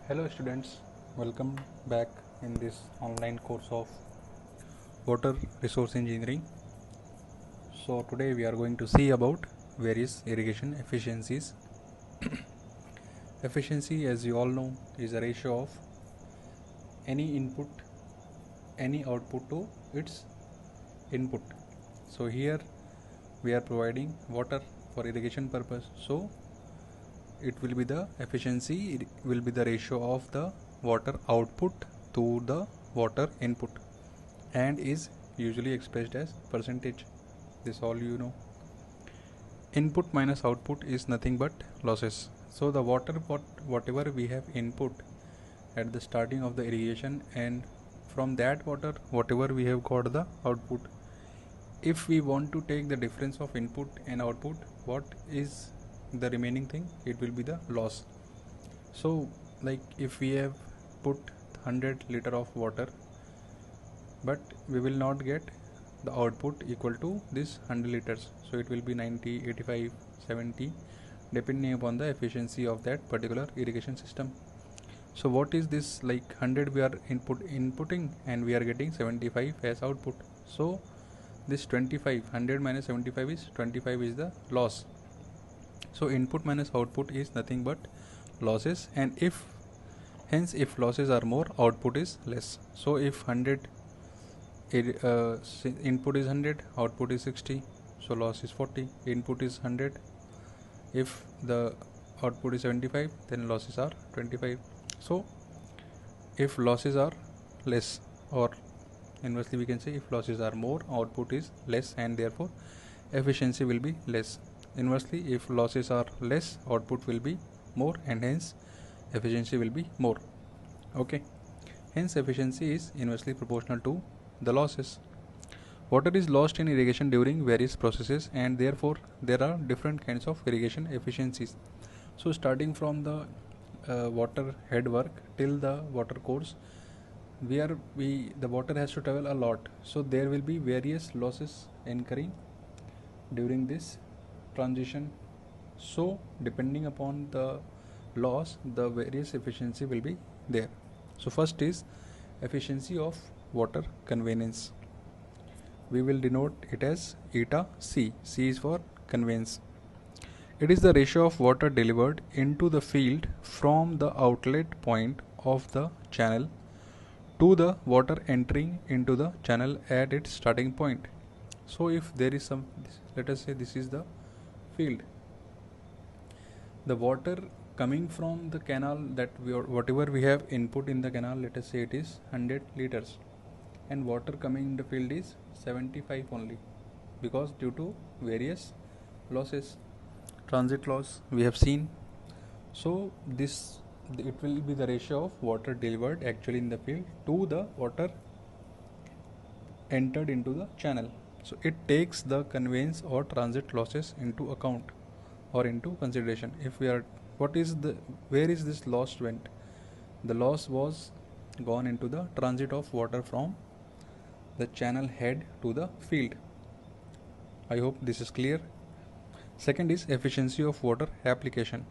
Hello students, welcome back in this online course of water resource engineering. So today we are going to see about various irrigation efficiencies. Efficiency, as you all know, is a ratio of any input, any output to its input. So here we are providing water for irrigation purpose. So it will be the efficiency, it will be the ratio of the water output to the water input, and is usually expressed as percentage. This all you know. Input minus output is nothing but losses. So the whatever we have input at the starting of the irrigation, and from that water whatever we have got the output, if we want to take the difference of input and output, what is the remaining thing? It will be the loss. So like if we have put 100 liter of water, but we will not get the output equal to this 100 liters, so it will be 90, 85, 70 depending upon the efficiency of that particular irrigation system. So what is this, like 100 we are inputting and we are getting 75 as output. So this 25, 100 minus 75 is 25 is the loss. So input minus output is nothing but losses, and if losses are more, output is less. So if 100 input is 100, output is 60, so loss is 40. Input is 100, if the output is 75, then losses are 25. So if losses are less, or inversely we can say if losses are more, output is less, and therefore efficiency will be less. Inversely, if losses are less, output will be more, and hence efficiency will be more. Okay, hence efficiency is inversely proportional to the losses. Water is lost in irrigation during various processes, and therefore there are different kinds of irrigation efficiencies. So starting from the water head work till the water course, where the water has to travel a lot, so there will be various losses incurring during this transition. So depending upon the loss, the various efficiency will be there. So first is efficiency of water conveyance. We will denote it as eta C. C is for conveyance. It is the ratio of water delivered into the field from the outlet point of the channel to the water entering into the channel at its starting point. So if there is some, let us say this is the field, the water coming from the canal, that whatever we have input in the canal, let us say it is 100 liters, and water coming in the field is 75 only, because due to various losses, transit loss we have seen. So this, it will be the ratio of water delivered actually in the field to the water entered into the channel. So it takes the conveyance or transit losses into account or into consideration. If we are, what is the, where is this loss went? The loss was gone into the transit of water from the channel head to the field. I hope this is clear. Second is efficiency of water application.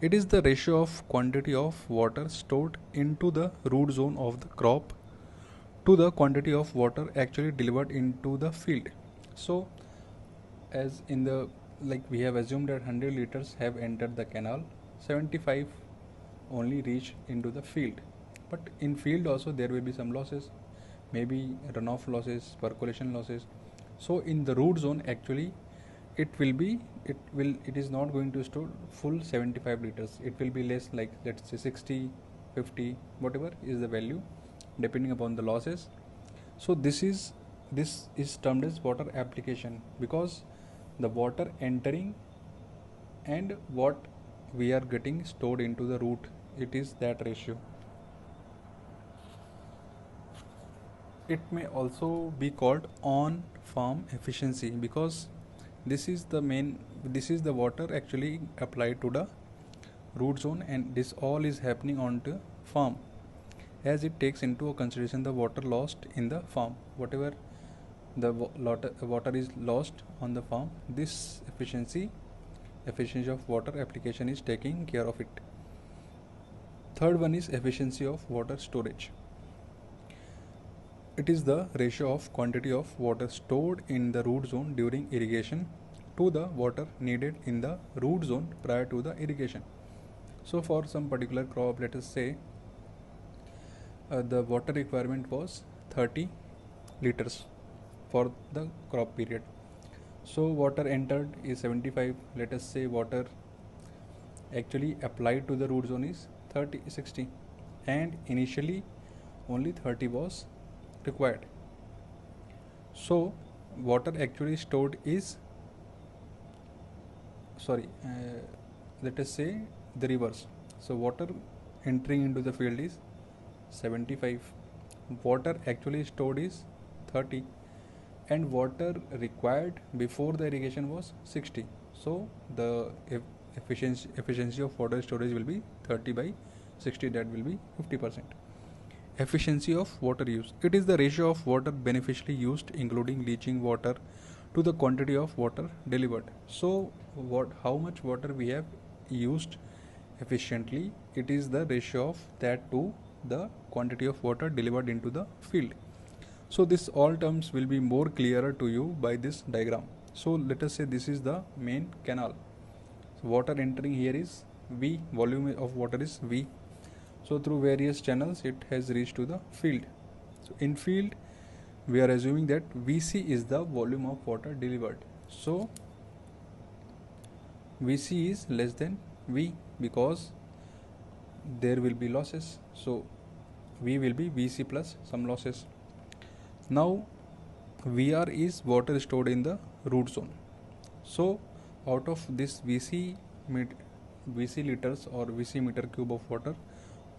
It is the ratio of quantity of water stored into the root zone of the crop to the quantity of water actually delivered into the field. So as in the, like we have assumed that 100 liters have entered the canal, 75 only reach into the field. But in field also there will be some losses, maybe runoff losses, percolation losses. So in the root zone actually it is not going to store full 75 liters. It will be less, like let's say 60, 50, whatever is the value depending upon the losses. So this is termed as water application, because the water entering and what we are getting stored into the root, it is that ratio. It may also be called on farm efficiency, because this is the water actually applied to the root zone, and this all is happening on the farm, as it takes into consideration the water lost in the farm. Whatever the water is lost on the farm, this efficiency of water application is taking care of it. Third one is efficiency of water storage. It is the ratio of quantity of water stored in the root zone during irrigation to the water needed in the root zone prior to the irrigation. So for some particular crop, let us say the water requirement was 30 liters for the crop period. So water entered is 75. Let us say water actually applied to the root zone is 60, and initially only 30 was required. So water actually stored is let us say the reverse. So water entering into the field is 75, water actually stored is 30, and water required before the irrigation was 60. So the efficiency of water storage will be 30 by 60, that will be 50%. Efficiency of water use. It is the ratio of water beneficially used, including leaching water, to the quantity of water delivered. So how much water we have used efficiently, it is the ratio of that to the quantity of water delivered into the field. So this all terms will be more clearer to you by this diagram. So let us say this is the main canal. So water entering here is V, volume of water is V. So through various channels it has reached to the field. So in field we are assuming that Vc is the volume of water delivered. So Vc is less than V because there will be losses. So V will be Vc plus some losses. Now Vr is water stored in the root zone. So out of this Vc liters or Vc meter cube of water,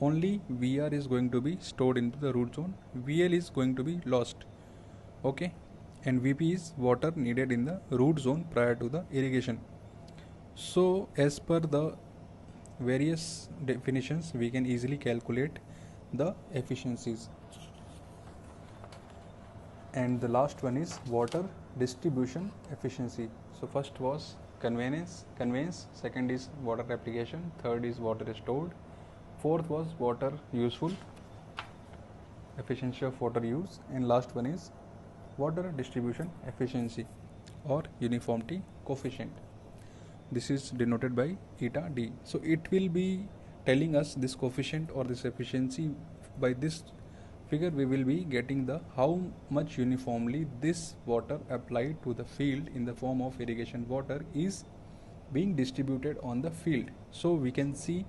only Vr is going to be stored into the root zone. Vl is going to be lost. Okay, and Vp is water needed in the root zone prior to the irrigation. So as per the various definitions, we can easily calculate the efficiencies. And the last one is water distribution efficiency. So first was conveyance, second is water application, third is water stored, fourth was water useful, efficiency of water use, and last one is water distribution efficiency or uniformity coefficient. This is denoted by eta d. So it will be telling us this coefficient or this efficiency. By this figure we will be getting the how much uniformly this water applied to the field in the form of irrigation water is being distributed on the field. So we can see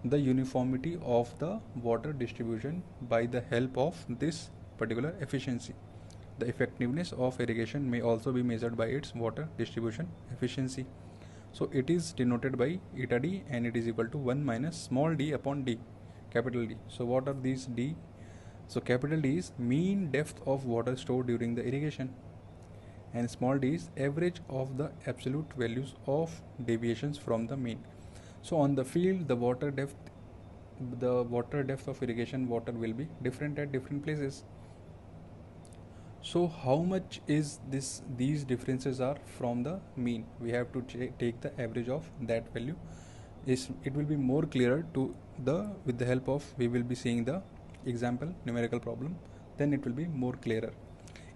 the uniformity of the water distribution by the help of this particular efficiency. The effectiveness of irrigation may also be measured by its water distribution efficiency. So it is denoted by eta d, and it is equal to 1 minus small d upon d, capital D. So what are these d? So capital D is mean depth of water stored during the irrigation, and small d is average of the absolute values of deviations from the mean. So on the field, the water depth of irrigation water will be different at different places. So how much is this? These differences are from the mean. We have to take the average of that value. It will be more clearer to with the help of, we will be seeing the example numerical problem. Then it will be more clearer.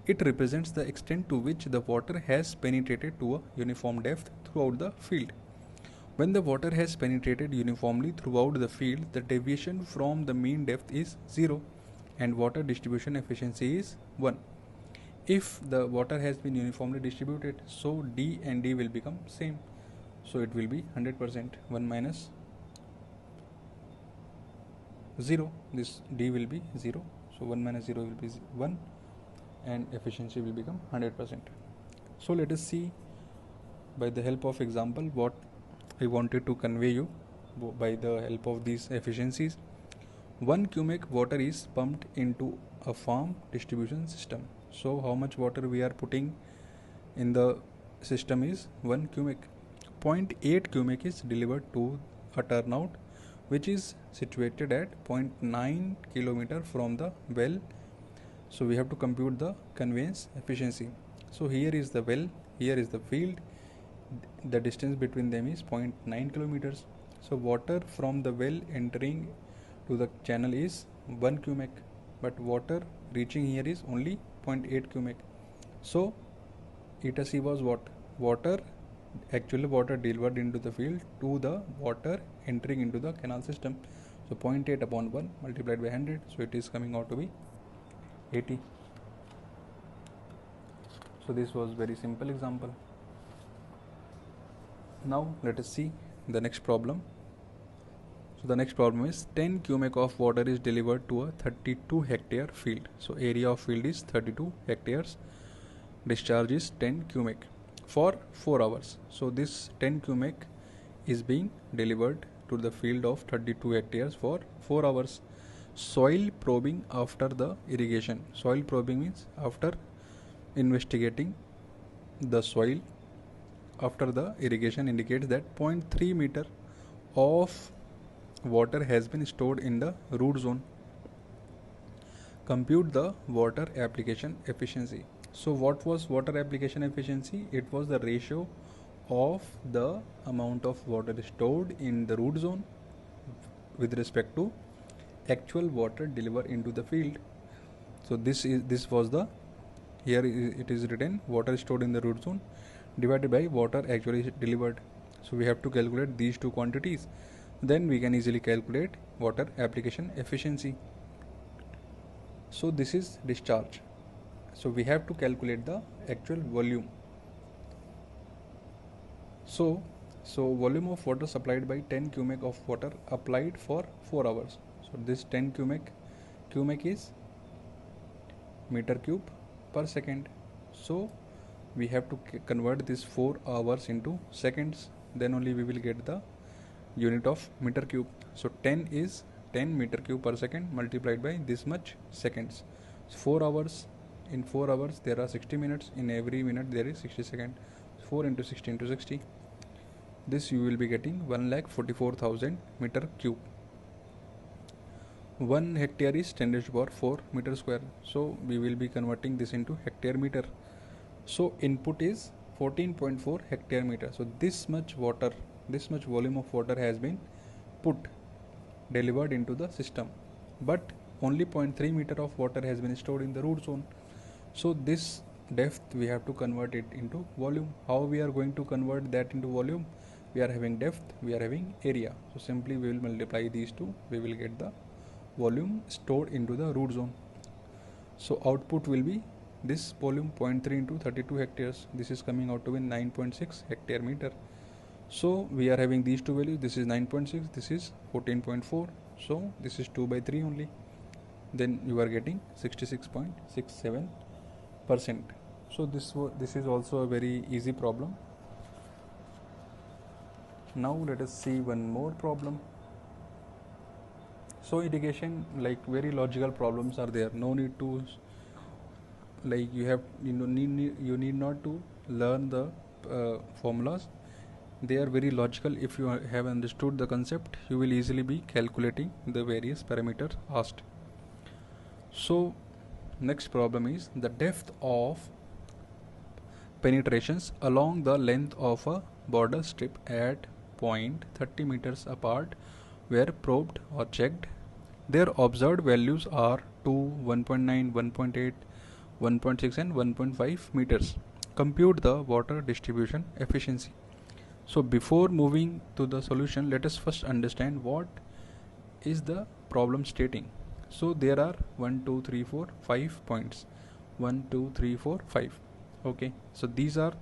It represents the extent to which the water has penetrated to a uniform depth throughout the field. When the water has penetrated uniformly throughout the field, the deviation from the mean depth is 0 and water distribution efficiency is 1. If the water has been uniformly distributed, so D and D will become same. So it will be 100%. 1 minus 0. This D will be 0. So 1 minus 0 will be 1, and efficiency will become 100%. So let us see by the help of example what I wanted to convey you by the help of these efficiencies. 1 cubic water is pumped into a farm distribution system. So how much water we are putting in the system is 1 cubic. 0.8 cubic is delivered to a turnout which is situated at 0.9 kilometer from the well. So we have to compute the conveyance efficiency. So here is the well, here is the field. The distance between them is 0.9 kilometers. So water from the well entering to the channel is 1 cubic, but water reaching here is only 0.8 cubic. So eta C was what? Water delivered into the field to the water entering into the canal system. So 0.8 upon 1 multiplied by 100, so it is coming out to be 80. So this was very simple example. Now let us see the next problem. So the next problem is 10 cubic of water is delivered to a 32 hectare field. So area of field is 32 hectares. Discharge is 10 cubic for 4 hours. So this 10 cubic is being delivered to the field of 32 hectares for 4 hours. Soil probing after the irrigation. Soil probing means after investigating the soil after the irrigation indicates that 0.3 meter of water has been stored in the root zone. Compute the water application efficiency. So what was water application efficiency? It was the ratio of the amount of water stored in the root zone with respect to actual water delivered into the field. So this was the, here it is written water stored in the root zone divided by water actually delivered. So we have to calculate these two quantities, then we can easily calculate water application efficiency. So this is discharge. So we have to calculate the actual volume. So volume of water supplied by 10 cubic of water applied for 4 hours. So this 10 cubic is meter cube per second. So we have to convert this 4 hours into seconds, then only we will get the unit of meter cube. So 10 is 10 meter cube per second multiplied by this much seconds. So 4 hours, in 4 hours there are 60 minutes, in every minute there is 60 seconds. 4 into 60 into 60, this you will be getting 1,44,000 meter cube. 1 hectare is 10 raised to power 4 meter square. So we will be converting this into hectare meter. So input is 14.4 hectare meter. So this much water, this much volume of water has been delivered into the system, but only 0.3 meter of water has been stored in the root zone. So this depth we have to convert it into volume. How we are going to convert that into volume? We are having depth, we are having area. So simply we will multiply these two, we will get the volume stored into the root zone. So output will be this volume 0.3 into 32 hectares. This is coming out to be 9.6 hectare meter. So we are having these two values. This is 9.6, this is 14.4. So this is 2 by 3 only. Then you are getting 66.67%. So this is also a very easy problem. Now let us see one more problem. So irrigation, like very logical problems are there. No need to you need not to learn the formulas. They are very logical. If you have understood the concept, you will easily be calculating the various parameters asked. So next problem is the depth of penetrations along the length of a border strip at point 30 meters apart were probed or checked. Their observed values are 2, 1.9, 1.8, 1.6 and 1.5 meters. Compute the water distribution efficiency. So before moving to the solution, let us first understand what is the problem stating. So there are 1, 2, 3, 4, 5 points. 1, 2, 3, 4, 5. Okay, so these are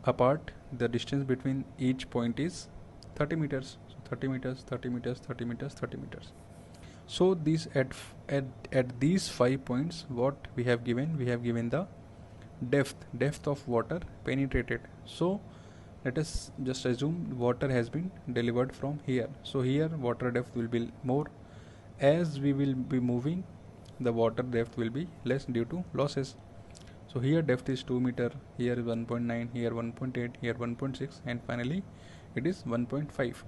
apart. The distance between each point is 30 meters. So 30 meters, 30 meters, 30 meters, 30 meters. So these at these 5 points, what we have given the depth of water penetrated. So let us just assume water has been delivered from here. So here water depth will be more. As we will be moving, the water depth will be less due to losses. So here depth is 2 meter, here 1.9, here 1.8, here 1.6, and finally it is 1.5.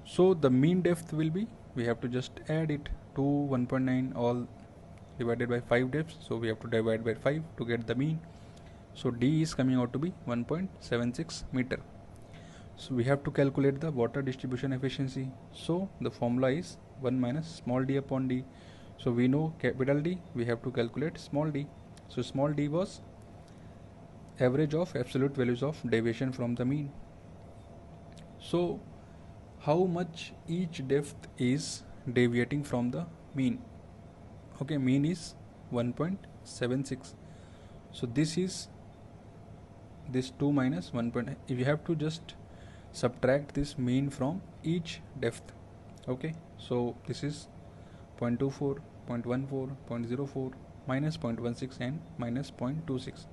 So the mean depth will be, we have to just add it to 1.9 all divided by 5 depths. So we have to divide by 5 to get the mean. So D is coming out to be 1.76 meter. So we have to calculate the water distribution efficiency. So the formula is 1 minus small d upon d. So we know capital D, we have to calculate small d. So small d was average of absolute values of deviation from the mean. So how much each depth is deviating from the mean? Okay, mean is 1.76. So this is this 2 minus 1. If you have to just subtract this mean from each depth. Okay, so this is 0.24, 0.14, 0.04, minus 0.16 and minus 0.26.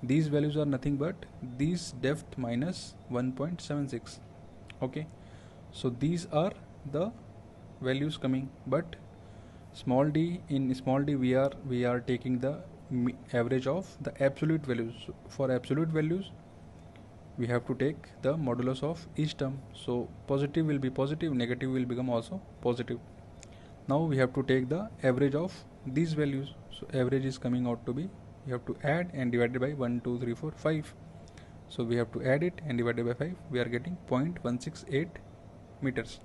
These values are nothing but these depth minus 1.76. Okay, so these are the values coming, but small d, in small d we are taking the average of the absolute values. For absolute values we have to take the modulus of each term. So positive will be positive, negative will become also positive. Now we have to take the average of these values. So average is coming out to be, you have to add and divided by 1, 2, 3, 4, 5. So we have to add it and divided by 5. We are getting 0.168 meters.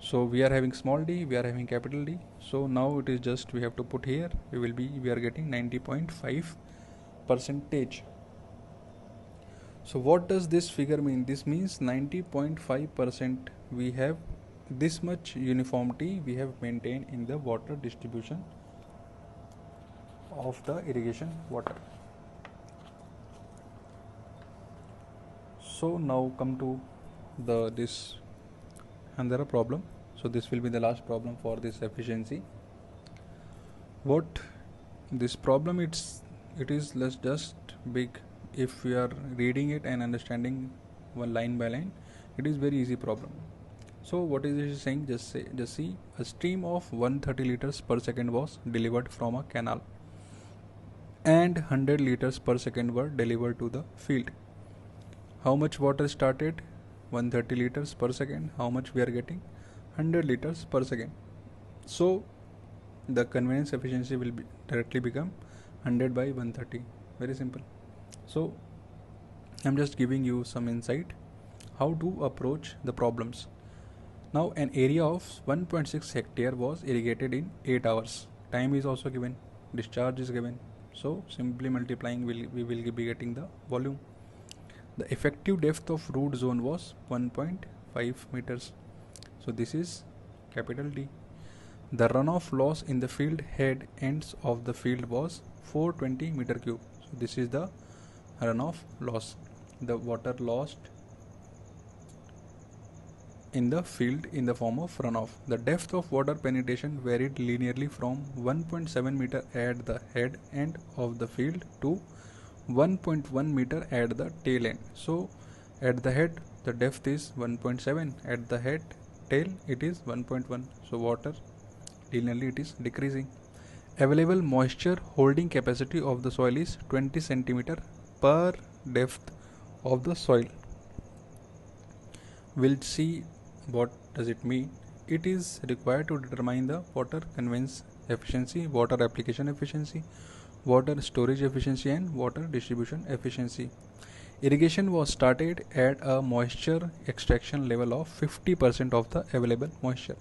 So we are having small d, we are having capital D. So now it is just we have to put here, we are getting 90.5 percentage. So what does this figure mean? This means 90.5% we have this much uniformity we have maintained in the water distribution of the irrigation water. So now come to this another problem. So this will be the last problem for this efficiency. What this problem, it is less just big. If we are reading it and understanding one line by line, it is very easy problem. So what is it saying? Just see, a stream of 130 liters per second was delivered from a canal and 100 liters per second were delivered to the field. How much water started? 130 liters per second. How much we are getting? 100 liters per second. So the conveyance efficiency will be directly become 100 by 130. Very simple. So I'm just giving you some insight how to approach the problems. Now an area of 1.6 hectare was irrigated in 8 hours. Time is also given, discharge is given. So simply multiplying we will be getting the volume. The effective depth of root zone was 1.5 meters. So this is capital D. The runoff loss in the field head ends of the field was 420 meter cube. So this is the runoff loss, the water lost in the field in the form of runoff. The depth of water penetration varied linearly from 1.7 meter at the head end of the field to 1.1 meter at the tail end. So at the head the depth is 1.7, at the head tail it is 1.1. So water linearly it is decreasing. Available moisture holding capacity of the soil is 20 centimeter per depth of the soil. We'll see what does it mean. It is required to determine the water conveyance efficiency, water application efficiency, water storage efficiency and water distribution efficiency. Irrigation was started at a moisture extraction level of 50% of the available moisture.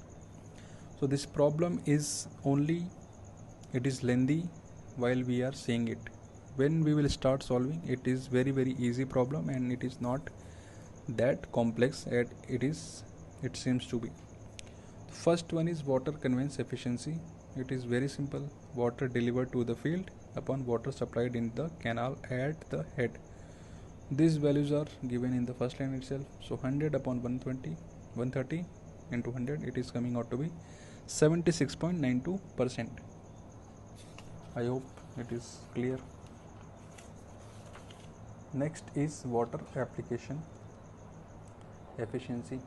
So this problem is it is lengthy while we are seeing it. When we will start solving, it is very easy problem and it is not that complex as it seems to be. First one is water conveyance efficiency. It is very simple. Water delivered to the field upon water supplied in the canal at the head. These values are given in the first line itself. So 100 upon 130 into 100, it is coming out to be 76.92%. I hope it is clear. Next is water application efficiency.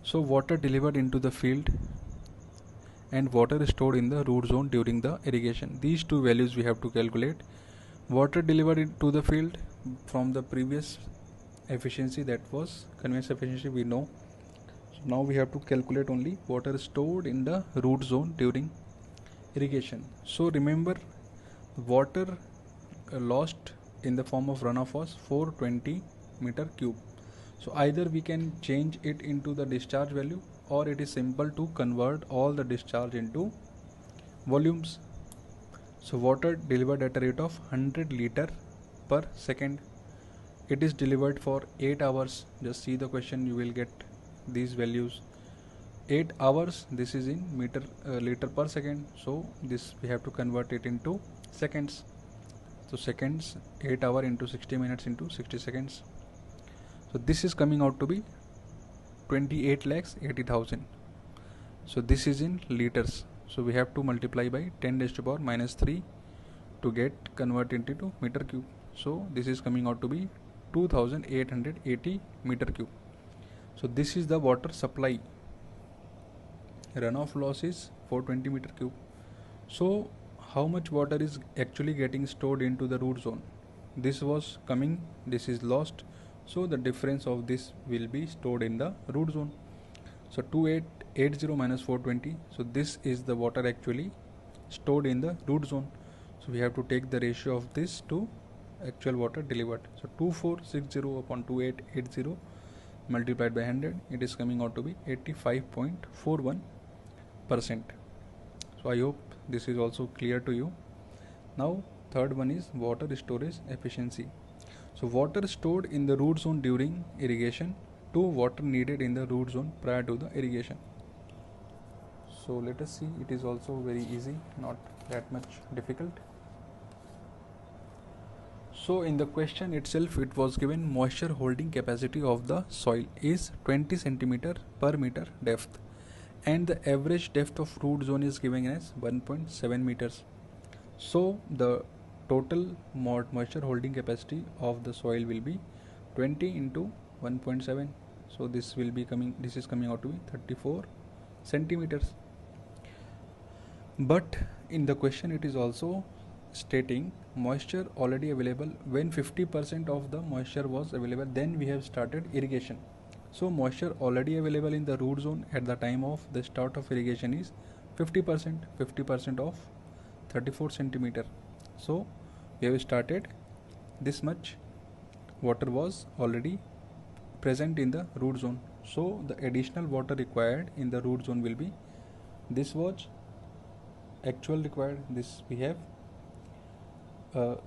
So water delivered into the field and water stored in the root zone during the irrigation. These two values we have to calculate. Water delivered into the field from the previous efficiency, that was conveyance efficiency, we know. So now we have to calculate only water stored in the root zone during irrigation. So remember, water lost in the form of runoff was 420 meter cube. So either we can change it into the discharge value, or it is simple to convert all the discharge into volumes. So water delivered at a rate of 100 liter per second. It is delivered for 8 hours. Just see the question, you will get these values. 8 hours, this is in liter per second. So this we have to convert it into seconds. So seconds, 8 hour into 60 minutes into 60 seconds. So this is coming out to be 28,80,000. So this is in liters. So we have to multiply by 10 raised to power minus 3 to get converted into meter cube. So this is coming out to be 2880 meter cube. So this is the water supply. Runoff loss is 420 meter cube. So how much water is actually getting stored into the root zone? This was coming, this is lost. So the difference of this will be stored in the root zone. So 2880 minus 420. So this is the water actually stored in the root zone. So we have to take the ratio of this to actual water delivered. So 2460 upon 2880 multiplied by 100, it is coming out to be 85.41%. So I hope this is also clear to you. Now third one is water storage efficiency. So water stored in the root zone during irrigation to water needed in the root zone prior to the irrigation. So let us see, it is also very easy, not that much difficult. So in the question itself, it was given moisture holding capacity of the soil is 20 centimeter per meter depth, and the average depth of root zone is given as 1.7 meters. So the total moisture holding capacity of the soil will be 20 into 1.7. So this is coming out to be 34 centimeters. But in the question it is also stating moisture already available. When 50% of the moisture was available, then we have started irrigation. So moisture already available in the root zone at the time of the start of irrigation is 50% of 34 centimeter. So we have started, this much water was already present in the root zone. So the additional water required in the root zone will be, this was actual required, this we have,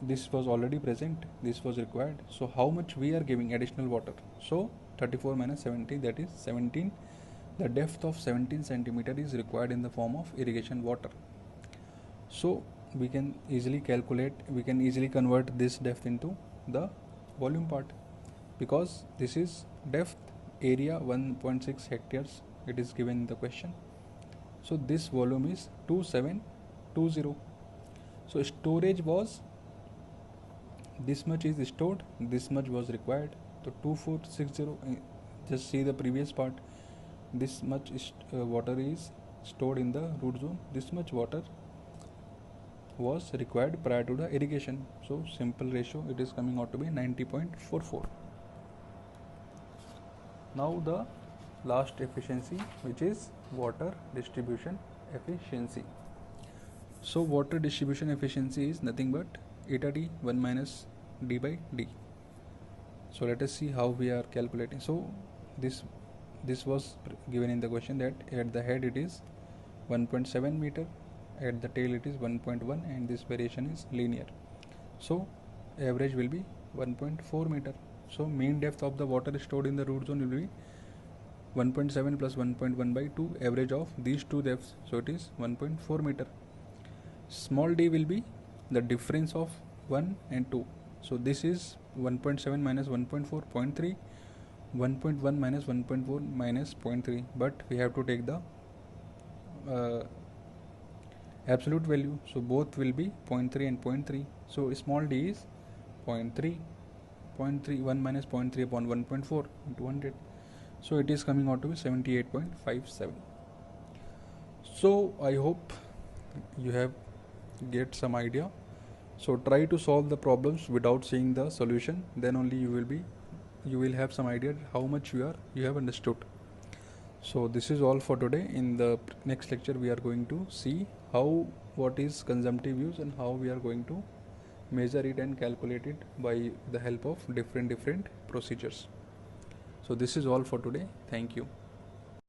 this was already present, this was required. So how much we are giving additional water? So 34 minus 17, that is 17. The depth of 17 centimeter is required in the form of irrigation water. So we can easily calculate, we can easily convert this depth into the volume part, because this is depth, area 1.6 hectares, it is given in the question. So this volume is 2720. So storage was, this much is stored, this much was required. So 2460, just see the previous part, this much water is stored in the root zone, this much water was required prior to the irrigation. So simple ratio, it is coming out to be 90.44. Now the last efficiency, which is water distribution efficiency. So water distribution efficiency is nothing but eta t 1 minus d by d. So let us see how we are calculating. So this was given in the question, that at the head it is 1.7 meter, at the tail it is 1.1, and this variation is linear. So average will be 1.4 meter. So mean depth of the water stored in the root zone will be 1.7 plus 1.1 by 2, average of these two depths. So it is 1.4 meter. Small d will be the difference of 1 and 2. So this is 1.7 minus 1.4, 0.3, 1.1 minus 1.4 minus 0.3, but we have to take the absolute value. So both will be 0.3 and 0.3. So small d is 0.3, 1 minus 0.3 upon 1.4 into 100. So it is coming out to be 78.57. So I hope you have get some idea. So try to solve the problems without seeing the solution, then only you will have some idea how much you have understood. So this is all for today. In the next lecture we are going to see what is consumptive use and how we are going to measure it and calculate it by the help of different procedures. So this is all for today. Thank you.